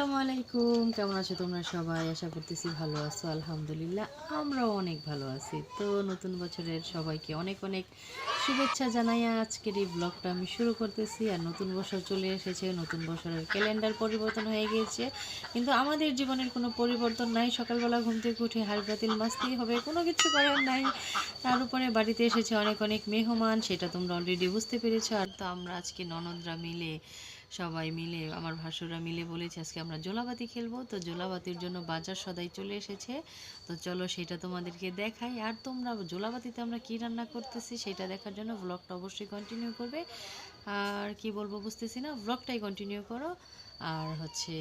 আসসালামু আলাইকুম, কেমন আছো তোমরা সবাই? আশা করতেছি ভালো আছো। আলহামদুলিল্লাহ আমরাও অনেক ভালো আছি। তো নতুন বছরের সবাইকে অনেক অনেক শুভেচ্ছা জানাই। আজকের এই ব্লগটা আমি শুরু করতেছি। আর নতুন বছর চলে এসেছে, নতুন বছরের ক্যালেন্ডার পরিবর্তন হয়ে গিয়েছে, কিন্তু আমাদের জীবনের কোনো পরিবর্তন নাই। সকালবেলা ঘুম থেকে উঠে হাড় বাতিল মাজতেই হবে, কোনো কিছু করার নাই। তার উপরে বাড়িতে এসেছে অনেক অনেক মেহমান, সেটা তোমরা অলরেডি বুঝতে পেরেছো। আর তো আমরা আজকে ননদরা মিলে, সবাই মিলে, আমার ভাসুরা মিলে বলেছে আজকে আমরা জোলাবাতি খেলবো। তো জোলাবাতির জন্য বাজার সদাই চলে এসেছে। তো চলো সেটা তোমাদেরকে দেখাই। আর তোমরা জোলাবাতিতে আমরা কি রান্না করতেছি সেটা দেখার জন্য ব্লগটা অবশ্যই কন্টিনিউ করবে। আর কি বলবো বুঝতেছি না, ব্লগটাই কন্টিনিউ করো। আর হচ্ছে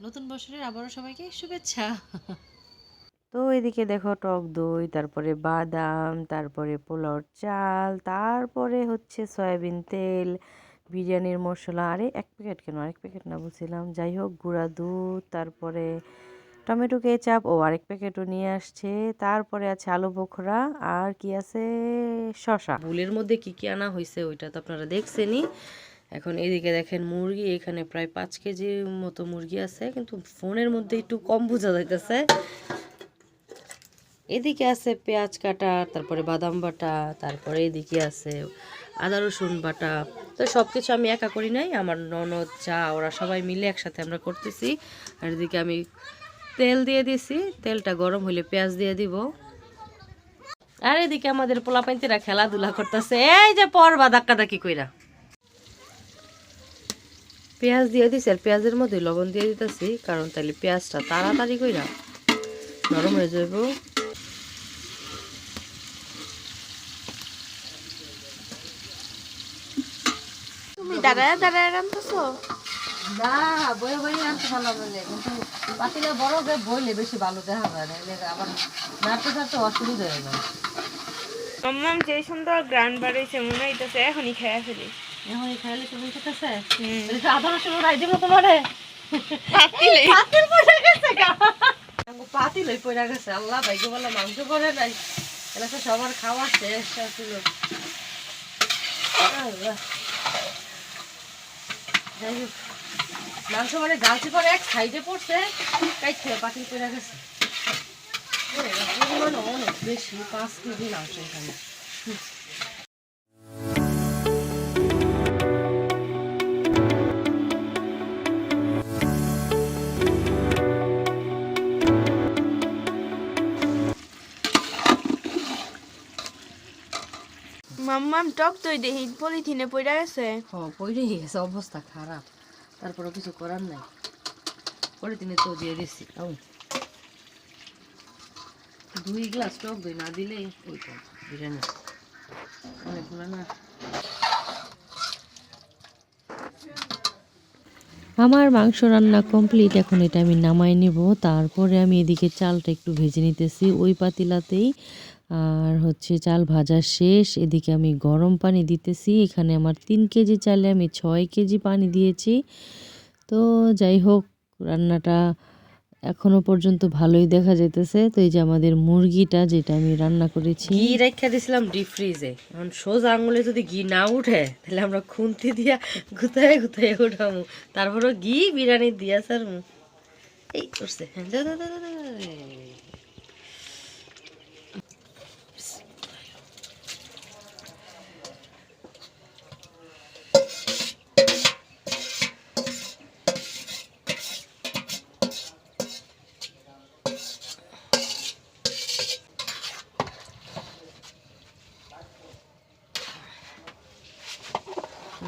নতুন বছরের আবারও সবাইকে শুভেচ্ছা। তো এদিকে দেখো টক দই, তারপরে বাদাম, তারপরে পোলাওর চাল, তারপরে হচ্ছে সয়াবিন তেল, বিরিয়ানির মশলা। আরে এক প্যাকেট কেন, আরেক প্যাকেট না বুঝছিলাম। যাই হোক, গুঁড়া দুধ, তারপরে টমেটো কেচাপ, ও আরেক প্যাকেটও নিয়ে আসছে। তারপরে আছে আলু বোখরা, আর কি আছে, শশা। বুলের মধ্যে কি কি আনা হয়েছে ওইটা তো আপনারা দেখছেনই। এখন এদিকে দেখেন মুরগি, এখানে প্রায় 5 কেজির মতো মুরগি আছে, কিন্তু ফোনের মধ্যে একটু কম বোঝা যাইতেছে। এদিকে আছে পেঁয়াজ কাটা, তারপরে বাদাম বাটা, তারপরে এদিকে আছে আদা রসুন বাটা। তো সব কিছু আমি একা করি নাই, আমার ননদ চা ওরা সবাই মিলে একসাথে আমরা করতেছি। আর এদিকে আমি তেল দিয়ে দিছি, তেলটা গরম হলে পেঁয়াজ দিয়ে দিব। আর এদিকে আমাদের পোলাপাইন্তিরা খেলাধুলা করতেছে, এই যে পরবা ধাক্কা ধাক্কি কইরা। পেঁয়াজ দিয়ে দিছি, আর পেঁয়াজের মধ্যে লবণ দিয়ে দিতেছি, কারণ তাহলে পেঁয়াজটা তাড়াতাড়ি কইরা নরম হয়ে যাইব। তুমি দাঁড়ায় দাঁড়ায় রান্নতেছো? না, বয়ে বয়ে আনতে ভালো লাগে, কিন্তু পাতিলে বড় বইলে বেশি ভালো দেখা যায় না, আবার নাড়তে নাড়তে অসুবিধা হয়ে যায়। মাম্মাম যে সুন্দর গ্রান বাড়াইছে, মনে হইতেছে এখনই খেয়ে ফেলি। এখনই খাইলে তুমি খেতেছে আধা রসুন রাই দিব তোমারে। পাতিলে পাতিল পড়ে গেছে গা, পাতিল পড়ে গেছে। আল্লাহ ভাইকে বলে মাংস করে নাই, এলাকা সবার খাওয়া শেষ ছিল। আল্লাহ, যাই হোক, মাংস মানে গালছি পরে এক সাইডে পড়ছে, তাই খেয়ে পাতিল পড়ে গেছে। পরিমাণ অনেক বেশি, 5 কেজি মাংস এখানে। মাম্মাম টক দই দেখি পলিথিনে পড়ে গেছে। পড়ে গেছে, অবস্থা খারাপ, তারপরেও কিছু করার নাই। পলিথিনে তো দিয়ে দিচ্ছি। 2 গ্লাস টক দই না দিলে ওইটা বিরিয়ানি অনেকগুলো না। আমার মাংস রান্না কমপ্লিট, এখন এটা আমি নামাই নেব। তারপরে আমি এদিকে চালটা একটু ভেজে নিতেছি ওই পাতিলাতেই। আর হচ্ছে চাল ভাজা শেষ, এদিকে আমি গরম পানি দিতেছি। এখানে আমার 3 কেজি চালে আমি 6 কেজি পানি দিয়েছি। তো যাই হোক, রান্নাটা এখনো পর্যন্ত ভালোই দেখা যাইতেছে। তো এই যে আমাদের মুরগিটা, যেটা আমি রান্না করেছি, ঘি রেখে দিয়েছিলাম ডিপ ফ্রিজে। এখন সোজা আঙুলে যদি ঘি না উঠে, তাহলে আমরা খুন্তি দিয়া গুতায় গুতায় উঠামু, তারপরও ঘি বিরিয়ানি দিয়া স্যার এই করছে।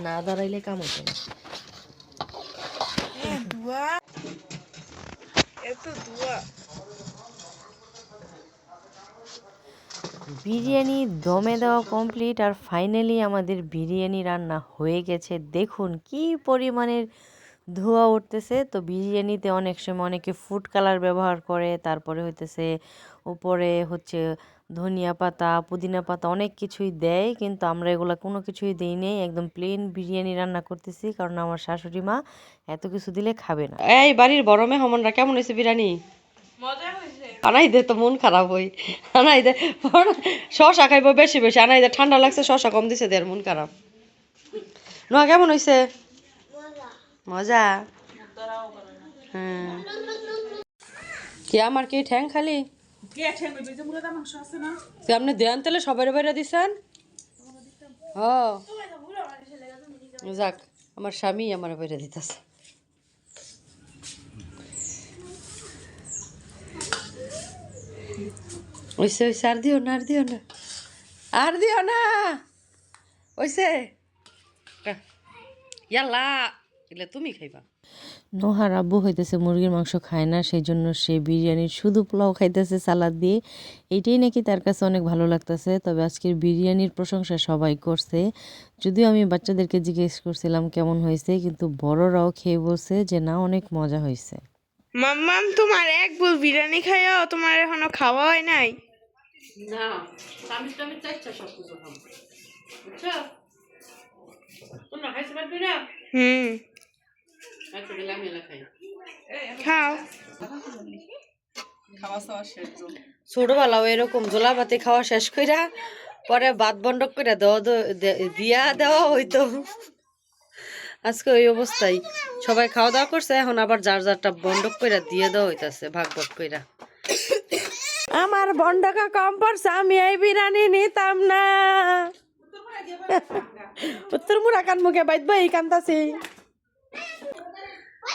না দাঁড়াইলে কাম হতো না। ধোয়া, এত ধোয়া। বিরিয়ানি দমে দেওয়া কমপ্লিট, আর ফাইনালি আমাদের বিরিয়ানি রান্না হয়ে গেছে। দেখুন কি পরিমাণের ধোঁয়া উঠতেছে। তো বিরিয়ানিতে অনেক সময় অনেকে ফুড কালার ব্যবহার করে, তারপরে হইতেছে উপরে হচ্ছে ধনিয়া পাতা, পুদিনা পাতা, অনেক কিছুই দেয়, কিন্তু আমরা এগুলা কোনো কিছুই দিই নেই। একদম প্লেন বিরিয়ানি রান্না করতেছি, কারণ আমার শাশুড়ি মা এত কিছু দিলে খাবে না। এই বাড়ির বড় মেহমানরা কেমন হয়েছে বিরিয়ানি? মজা হয়েছে। আনাই দে, তো মন খারাপ হই। আনাই দে, শশা খাইবো বেশি বেশি। আনাই দে, ঠান্ডা লাগছে, শশা কম দিছে, দের মন খারাপ। নোয়া কেমন হয়েছে? মজা। হ্যাঁ কি আমার কি ঠ্যাং খালি আপনি দেন তাহলে সবাই বাইরে দিছেন ও যাক আমার স্বামী আমার বাইরে দিতেছে ওইসে ওইসে আর দিও না আর দিও না আর দিও না ওইসে ইয়াল্লা এলে তুমি খাইবা নোহার আব্বু হইতেছে মুরগির মাংস খায় না সেই জন্য সে বিরিয়ানির শুধু পোলাও খাইতেছে সালাদ দিয়ে এইটাই নাকি তার কাছে অনেক ভালো লাগতেছে তবে আজকের বিরিয়ানির প্রশংসা সবাই করছে যদিও আমি বাচ্চাদেরকে জিজ্ঞেস করছিলাম কেমন হয়েছে কিন্তু বড়রাও খেয়ে বলছে যে না অনেক মজা হয়েছে মাম্মাম তোমার এক বল বিরিয়ানি খাইও তোমার এখনো খাওয়া হয় নাই না আমি চাইছি সব কিছু খাবো বুঝছো তোমরা খাইতে পারবে না আচ্ছা গেলাম এলা খাই খাও ছোটবেলাও এরকম জোলাপাতি খাওয়া শেষ কইরা পরে ভাত বন্ধক করে দিয়া দেওয়া হইতো আজকে ওই অবস্থায় সবাই খাওয়া দাওয়া করছে এখন আবার যার যারটা বন্ধক করে দিয়ে দেওয়া হইতাছে ভাগ ভাগ কইরা আমার বন্ডকা কম পড়ছে আমি এই বিরিয়ানি নিতাম না উত্তর মুরা কান মুখে বাইত ভাই কান্দাছি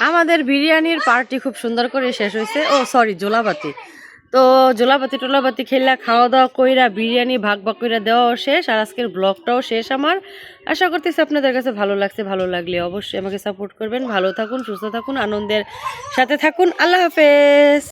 আমাদের বিরিয়ানির পার্টি খুব সুন্দর করে শেষ হয়েছে ও সরি জোলাপাতি তো জোলাপাতি টোলাপাতি খেলা খাওয়া দাওয়া কইরা বিরিয়ানি ভাগ ভাগ কইরা দেওয়াও শেষ আর আজকের ব্লগটাও শেষ আমার আশা করতেছি আপনাদের কাছে ভালো লাগছে ভালো লাগলে অবশ্যই আমাকে সাপোর্ট করবেন ভালো থাকুন সুস্থ থাকুন আনন্দের সাথে থাকুন আল্লাহ হাফেজ।